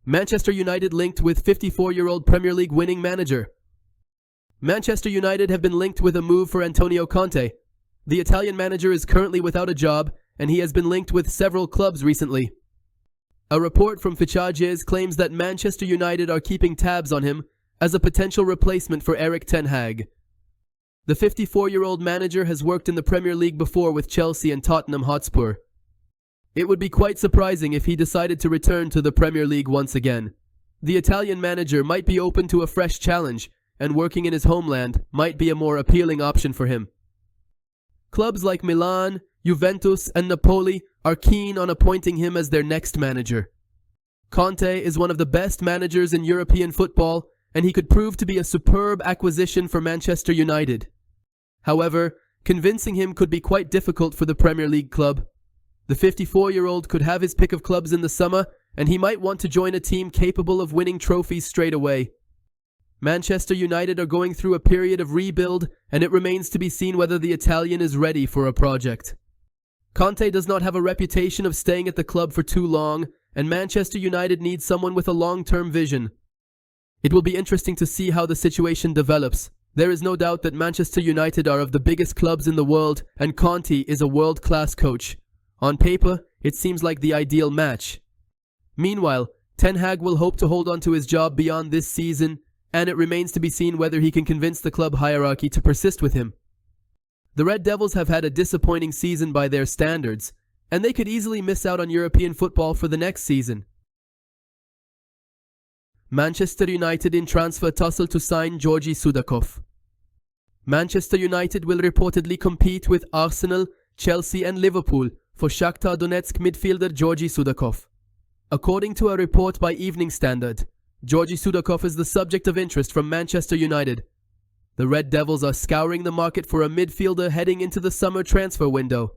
Manchester United linked with 54-year-old Premier League winning manager. Manchester United have been linked with a move for Antino Conte. The Italian manager is currently without a job, and he has been linked with several clubs recently. A report from Fichajes claims that Manchester United are keeping tabs on him as a potential replacement for Erik ten Hag. The 54-year-old manager has worked in the Premier League before with Chelsea and Tottenham Hotspur. It would be quite surprising if he decided to return to the Premier League once again. The Italian manager might be open to a fresh challenge, and working in his homeland might be a more appealing option for him. Clubs like Milan, Juventus, and Napoli are keen on appointing him as their next manager. Conte is one of the best managers in European football, and he could prove to be a superb acquisition for Manchester United. However, convincing him could be quite difficult for the Premier League club. The 54-year-old could have his pick of clubs in the summer, and he might want to join a team capable of winning trophies straight away. Manchester United are going through a period of rebuild, and it remains to be seen whether the Italian is ready for a project. Conte does not have a reputation of staying at the club for too long, and Manchester United needs someone with a long-term vision. It will be interesting to see how the situation develops. There is no doubt that Manchester United are of the biggest clubs in the world, and Conte is a world-class coach. On paper, it seems like the ideal match. Meanwhile, Ten Hag will hope to hold on to his job beyond this season, and it remains to be seen whether he can convince the club hierarchy to persist with him. The Red Devils have had a disappointing season by their standards, and they could easily miss out on European football for the next season. Manchester United in transfer tussle to sign Georgie Sudakov. Manchester United will reportedly compete with Arsenal, Chelsea and Liverpool for Shakhtar Donetsk midfielder Georgie Sudakov. According to a report by Evening Standard, Georgie Sudakov is the subject of interest from Manchester United. The Red Devils are scouring the market for a midfielder heading into the summer transfer window.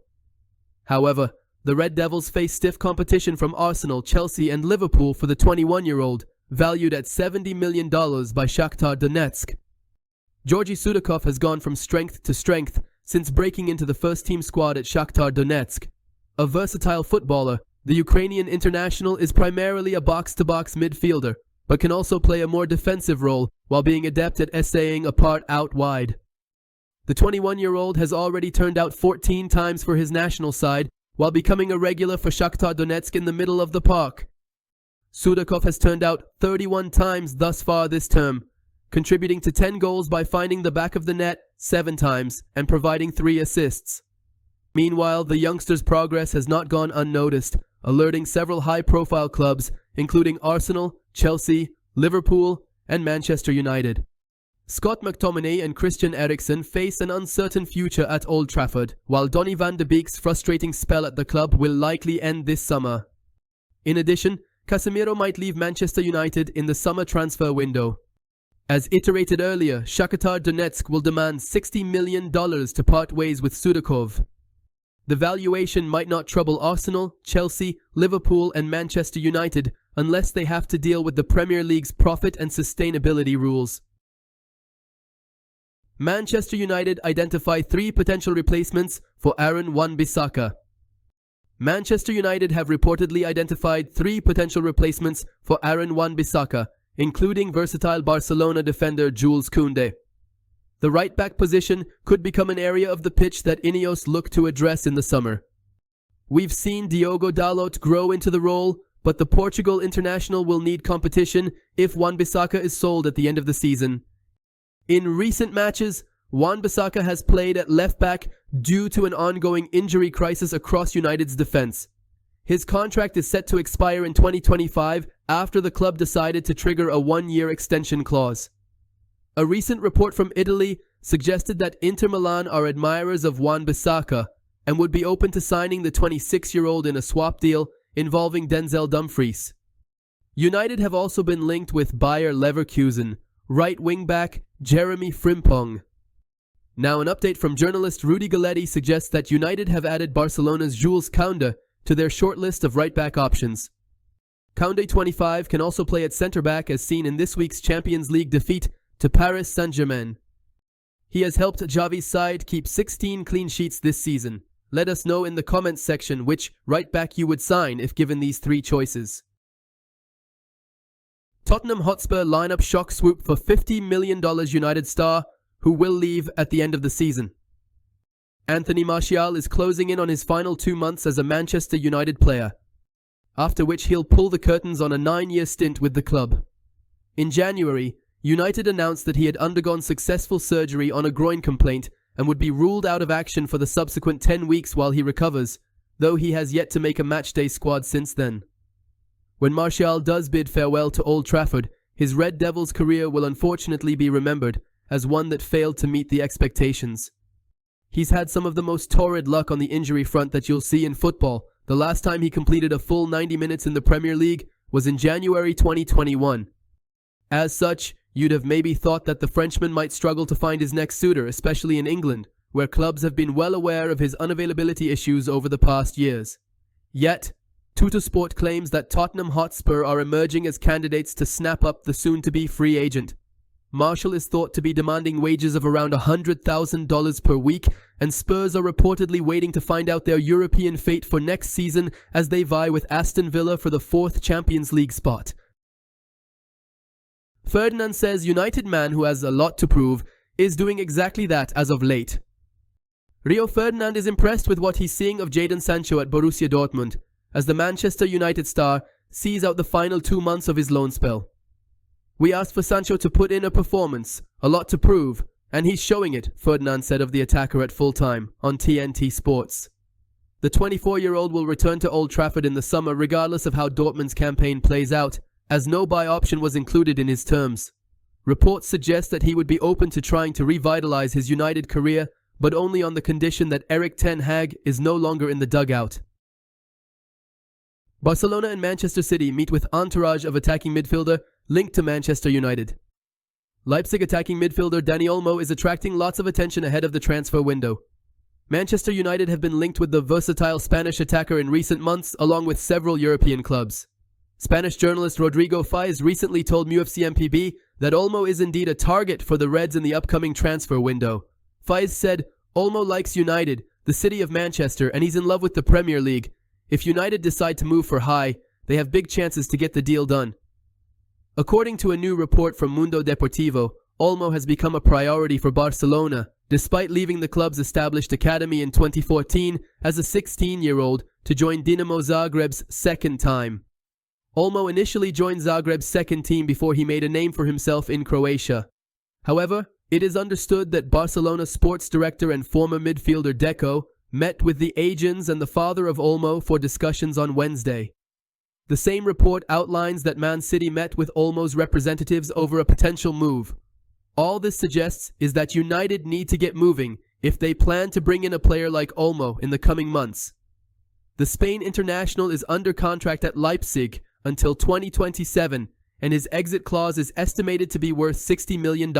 However, the Red Devils face stiff competition from Arsenal, Chelsea and Liverpool for the 21-year-old, valued at $70 million by Shakhtar Donetsk. Georgie Sudakov has gone from strength to strength since breaking into the first-team squad at Shakhtar Donetsk. A versatile footballer, the Ukrainian international is primarily a box-to-box midfielder, but can also play a more defensive role while being adept at essaying a part out wide. The 21-year-old has already turned out 14 times for his national side while becoming a regular for Shakhtar Donetsk in the middle of the park. Sudakov has turned out 31 times thus far this term, contributing to 10 goals by finding the back of the net 7 times and providing 3 assists. Meanwhile, the youngster's progress has not gone unnoticed, alerting several high-profile clubs, including Arsenal, Chelsea, Liverpool, and Manchester United. Scott McTominay and Christian Eriksen face an uncertain future at Old Trafford, while Donny van de Beek's frustrating spell at the club will likely end this summer. In addition, Casemiro might leave Manchester United in the summer transfer window. As iterated earlier, Shakhtar Donetsk will demand $60 million to part ways with Sudakov. The valuation might not trouble Arsenal, Chelsea, Liverpool and Manchester United unless they have to deal with the Premier League's profit and sustainability rules. Manchester United identify 3 potential replacements for Juan Baka. Manchester United have reportedly identified 3 potential replacements for Juan Baka, including versatile Barcelona defender Jules Koundé. The right-back position could become an area of the pitch that Ineos look to address in the summer. We've seen Diogo Dalot grow into the role, but the Portugal international will need competition if Juan Baka is sold at the end of the season. In recent matches, Juan Baka has played at left-back due to an ongoing injury crisis across United's defense. His contract is set to expire in 2025 after the club decided to trigger a 1-year extension clause. A recent report from Italy suggested that Inter Milan are admirers of Juan Baka and would be open to signing the 26-year-old in a swap deal involving Denzel Dumfries. United have also been linked with Bayer Leverkusen, right wing-back Jeremy Frimpong. Now an update from journalist Rudy Galletti suggests that United have added Barcelona's Jules Koundé to their short list of right-back options. Koundé, 25, can also play at centre-back as seen in this week's Champions League defeat to Paris Saint-Germain. He has helped Xavi's side keep 16 clean sheets this season. Let us know in the comments section which right back you would sign if given these 3 choices. Tottenham Hotspur lineup shock swoop for $50 million United star, who will leave at the end of the season. Anthony Martial is closing in on his final 2 months as a Manchester United player, after which he'll pull the curtains on a 9-year stint with the club. In January, United announced that he had undergone successful surgery on a groin complaint and would be ruled out of action for the subsequent 10 weeks while he recovers, though he has yet to make a matchday squad since then. When Martial does bid farewell to Old Trafford, his Red Devils career will unfortunately be remembered as one that failed to meet the expectations. He's had some of the most torrid luck on the injury front that you'll see in football. The last time he completed a full 90 minutes in the Premier League was in January 2021. As such, you'd have maybe thought that the Frenchman might struggle to find his next suitor, especially in England, where clubs have been well aware of his unavailability issues over the past years. Yet, Tuttosport claims that Tottenham Hotspur are emerging as candidates to snap up the soon-to-be free agent. Martial is thought to be demanding wages of around $100,000 per week, and Spurs are reportedly waiting to find out their European fate for next season as they vie with Aston Villa for the 4th Champions League spot. Ferdinand says United man who has a lot to prove is doing exactly that as of late. Rio Ferdinand is impressed with what he's seeing of Jadon Sancho at Borussia Dortmund, as the Manchester United star sees out the final 2 months of his loan spell. "We asked for Sancho to put in a performance, a lot to prove, and he's showing it," Ferdinand said of the attacker at full time on TNT Sports. The 24-year-old will return to Old Trafford in the summer regardless of how Dortmund's campaign plays out, as no buy option was included in his terms. Reports suggest that he would be open to trying to revitalize his United career, but only on the condition that Erik ten Hag is no longer in the dugout. Barcelona and Manchester City meet with entourage of attacking midfielder linked to Manchester United. Leipzig attacking midfielder Dani Olmo is attracting lots of attention ahead of the transfer window. Manchester United have been linked with the versatile Spanish attacker in recent months, along with several European clubs. Spanish journalist Rodrigo Faiz recently told MUFC MPB that Olmo is indeed a target for the Reds in the upcoming transfer window. Faiz said, "Olmo likes United, the city of Manchester, and he's in love with the Premier League. If United decide to move for high, they have big chances to get the deal done." According to a new report from Mundo Deportivo, Olmo has become a priority for Barcelona, despite leaving the club's established academy in 2014 as a 16-year-old to join Dinamo Zagreb's second time. Olmo initially joined Zagreb's second team before he made a name for himself in Croatia. However, it is understood that Barcelona sports director and former midfielder Deco met with the agents and the father of Olmo for discussions on Wednesday. The same report outlines that Man City met with Olmo's representatives over a potential move. All this suggests is that United need to get moving if they plan to bring in a player like Olmo in the coming months. The Spain international is under contract at Leipzig until 2027, and his exit clause is estimated to be worth $60 million.